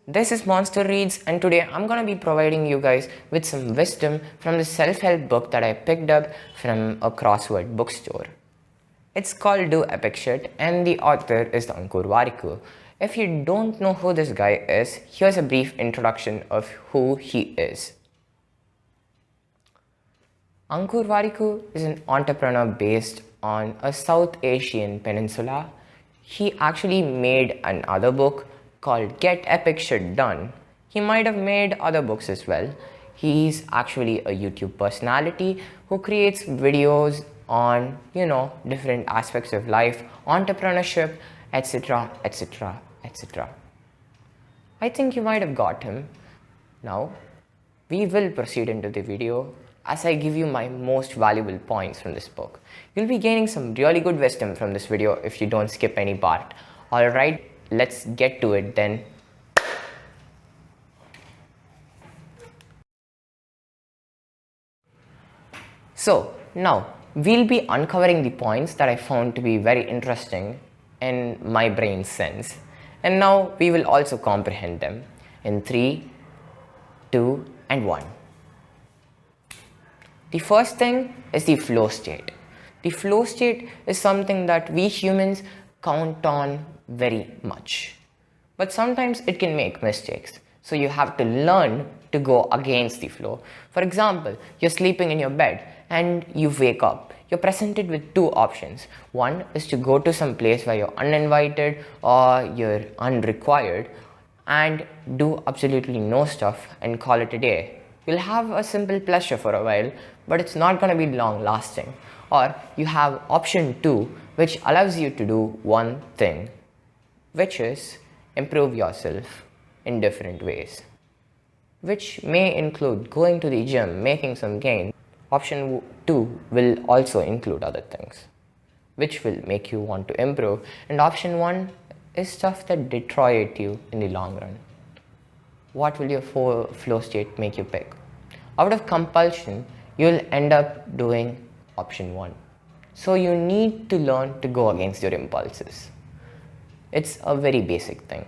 This is Monster Reads, and today I'm gonna be providing you guys with some wisdom from the self-help book that I picked up from a crossword bookstore. It's called Do Epic Shit, and the author is Ankur Warikoo. If you don't know who this guy is, here's a brief introduction of who he is. Ankur Warikoo is an entrepreneur based on a South Asian peninsula. He actually made another book called Get Epic Shit Done. He might have made other books as well. He's actually a YouTube personality who creates videos on, different aspects of life, entrepreneurship, etc., etc., etc. I think you might have got him. Now, we will proceed into the video as I give you my most valuable points from this book. You'll be gaining some really good wisdom from this video if you don't skip any part. Alright, let's get to it then. So, now we'll be uncovering the points that I found to be very interesting in my brain's sense. And now we will also comprehend them in 3, 2, and 1. The first thing is the flow state. The flow state is something that we humans count on very much. But sometimes it can make mistakes. So you have to learn to go against the flow. For example, you're sleeping in your bed and you wake up. You're presented with two options. One is to go to some place where you're uninvited or you're unrequired and do absolutely no stuff and call it a day. You'll have a simple pleasure for a while, but it's not going to be long lasting. Or you have option 2, which allows you to do one thing, which is improve yourself in different ways, which may include going to the gym, making some gains. Option 2 will also include other things, which will make you want to improve. And option 1 is stuff that deteriorate you in the long run. What will your flow state make you pick? Out of compulsion, you'll end up doing option 1. So you need to learn to go against your impulses. It's a very basic thing.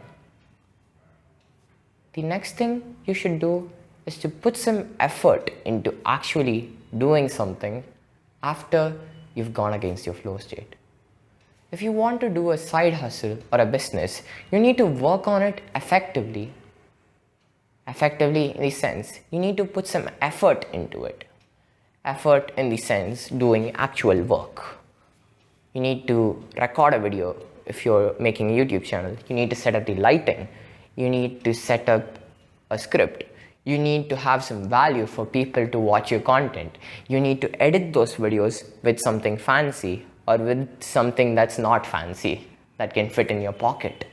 The next thing you should do is to put some effort into actually doing something after you've gone against your flow state. If you want to do a side hustle or a business, you need to work on it effectively. Effectively in the sense, you need to put some effort into it. Effort in the sense, doing actual work. You need to record a video if you're making a YouTube channel. You need to set up the lighting. You need to set up a script. You need to have some value for people to watch your content. You need to edit those videos with something fancy or with something that's not fancy, that can fit in your pocket.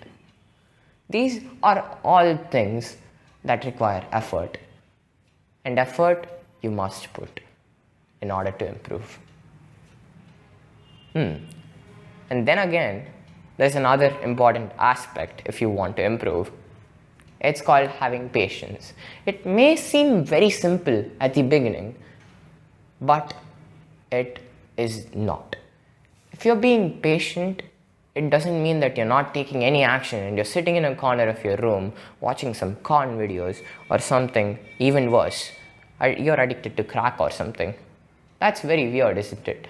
These are all things that require effort. And effort you must put in order to improve. And then again, there's another important aspect if you want to improve. It's called having patience. It may seem very simple at the beginning, but it is not. If you're being patient, it doesn't mean that you're not taking any action and you're sitting in a corner of your room watching some con videos or something even worse. You're addicted to crack or something. That's very weird, isn't it?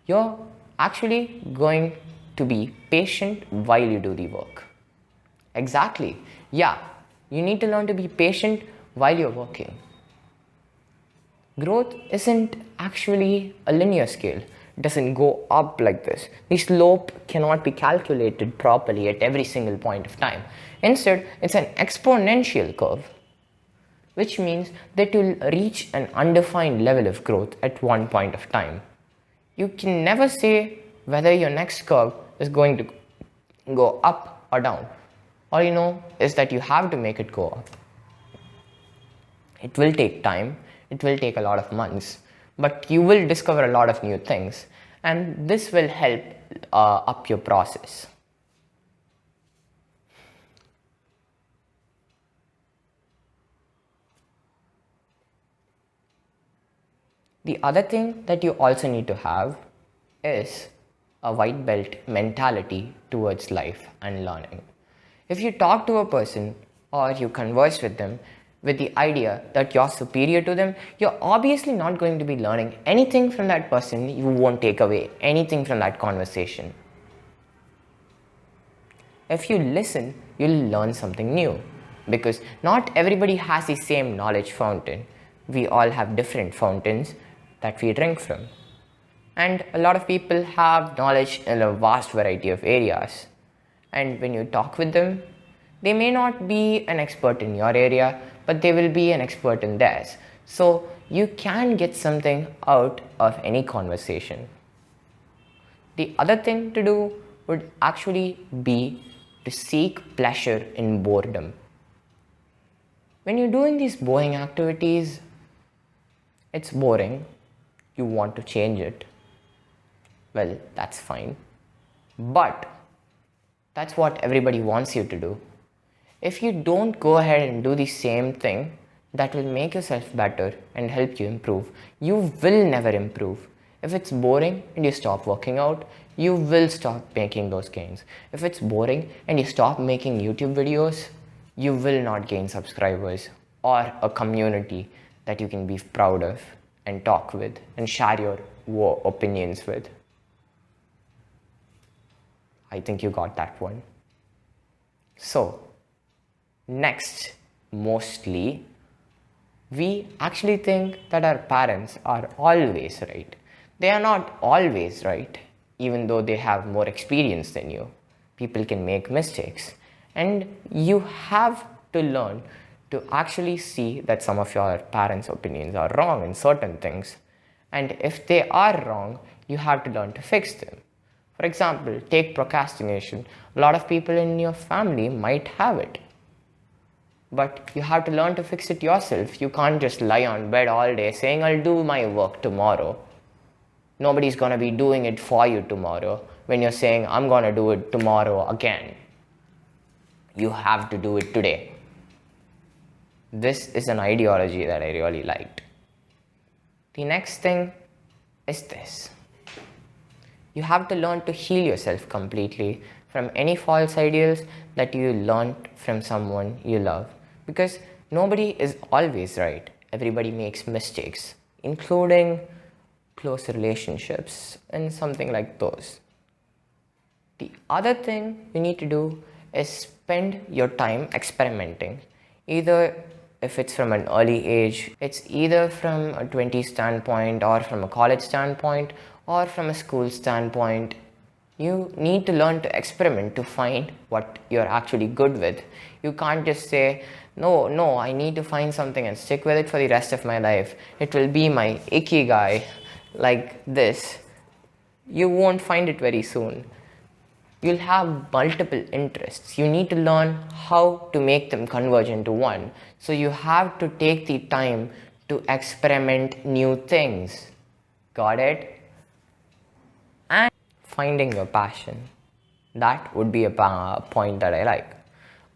You're actually going to be patient while you do the work. Exactly. Yeah, you need to learn to be patient while you're working. Growth isn't actually a linear scale. It doesn't go up like this. The slope cannot be calculated properly at every single point of time. Instead, it's an exponential curve, which means that you'll reach an undefined level of growth at one point of time. You can never say whether your next curve is going to go up or down. All you know is that you have to make it go up. It will take time. It will take a lot of months. But you will discover a lot of new things. And this will help up your process. The other thing that you also need to have is a white belt mentality towards life and learning. If you talk to a person or you converse with them with the idea that you're superior to them, you're obviously not going to be learning anything from that person. You won't take away anything from that conversation. If you listen, you'll learn something new, because not everybody has the same knowledge fountain. We all have different fountains that we drink from. And a lot of people have knowledge in a vast variety of areas. And when you talk with them, they may not be an expert in your area, but they will be an expert in theirs. So you can get something out of any conversation. The other thing to do would actually be to seek pleasure in boredom. When you're doing these boring activities, it's boring, you want to change it. Well, that's fine. But that's what everybody wants you to do. If you don't go ahead and do the same thing that will make yourself better and help you improve, you will never improve. If it's boring and you stop working out, you will stop making those gains. If it's boring and you stop making YouTube videos, you will not gain subscribers or a community that you can be proud of and talk with and share your opinions with. I think you got that one. So, next, mostly, we actually think that our parents are always right. They are not always right, even though they have more experience than you. People can make mistakes, and you have to learn to actually see that some of your parents' opinions are wrong in certain things. And if they are wrong, you have to learn to fix them. For example, take procrastination. A lot of people in your family might have it, but you have to learn to fix it yourself. You can't just lie on bed all day saying, I'll do my work tomorrow. Nobody's gonna be doing it for you tomorrow when you're saying, I'm gonna do it tomorrow again. You have to do it today. This is an ideology that I really liked. The next thing is this. You have to learn to heal yourself completely from any false ideals that you learned from someone you love. Because nobody is always right. Everybody makes mistakes, including close relationships and something like those. The other thing you need to do is spend your time experimenting. Either if it's from an early age, it's either from a 20s standpoint or from a college standpoint or from a school standpoint. You need to learn to experiment to find what you're actually good with. You can't just say, no, I need to find something and stick with it for the rest of my life. It will be my ikigai, like this. You won't find it very soon. You'll have multiple interests. You need to learn how to make them converge into one. So you have to take the time to experiment new things. Got it? And finding your passion. That would be a point that I like.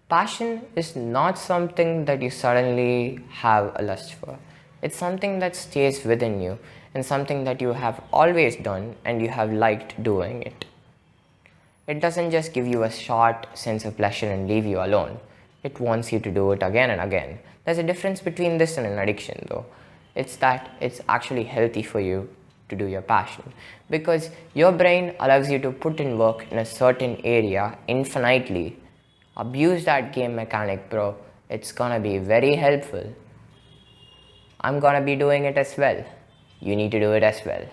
Passion is not something that you suddenly have a lust for. It's something that stays within you and something that you have always done and you have liked doing it. It doesn't just give you a short sense of pleasure and leave you alone. It wants you to do it again and again. There's a difference between this and an addiction though. It's that it's actually healthy for you to do your passion, because your brain allows you to put in work in a certain area infinitely. Abuse that game mechanic, bro. It's gonna be very helpful. I'm gonna be doing it as well. You need to do it as well.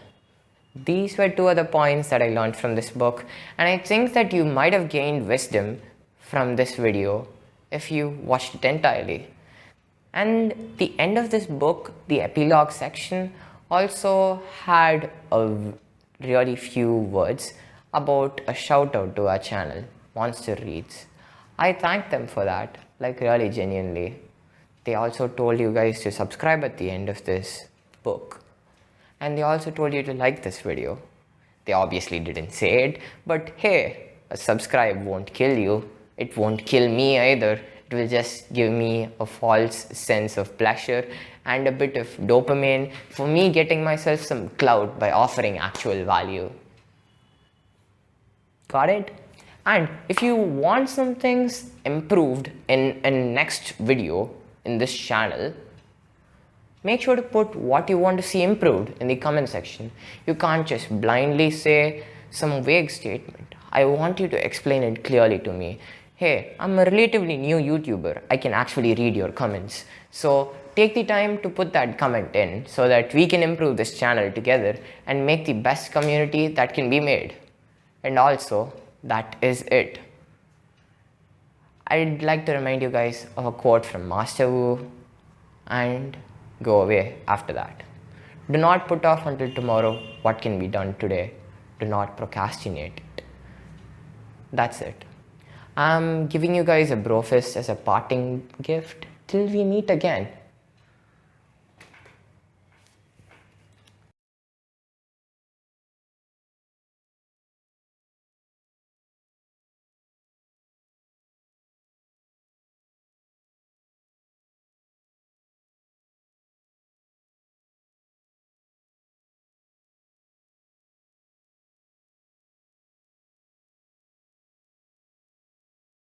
These were two other points that I learned from this book, and I think that you might have gained wisdom from this video if you watched it entirely. And the end of this book, the epilogue section, also had a really few words about a shout out to our channel, Monster Reads. I thank them for that, like really genuinely. They also told you guys to subscribe at the end of this book. And they also told you to like this video. They obviously didn't say it, but hey, a subscribe won't kill you. It won't kill me either. It will just give me a false sense of pleasure and a bit of dopamine for me getting myself some clout by offering actual value. Got it? And if you want some things improved in next video in this channel, make sure to put what you want to see improved in the comment section. You can't just blindly say some vague statement. I want you to explain it clearly to me. Hey, I'm a relatively new YouTuber. I can actually read your comments. So take the time to put that comment in so that we can improve this channel together and make the best community that can be made. And also, that is it. I'd like to remind you guys of a quote from Master Wu and go away after that. Do not put off until tomorrow what can be done today. Do not procrastinate it. That's it. I'm giving you guys a brofist as a parting gift till we meet again.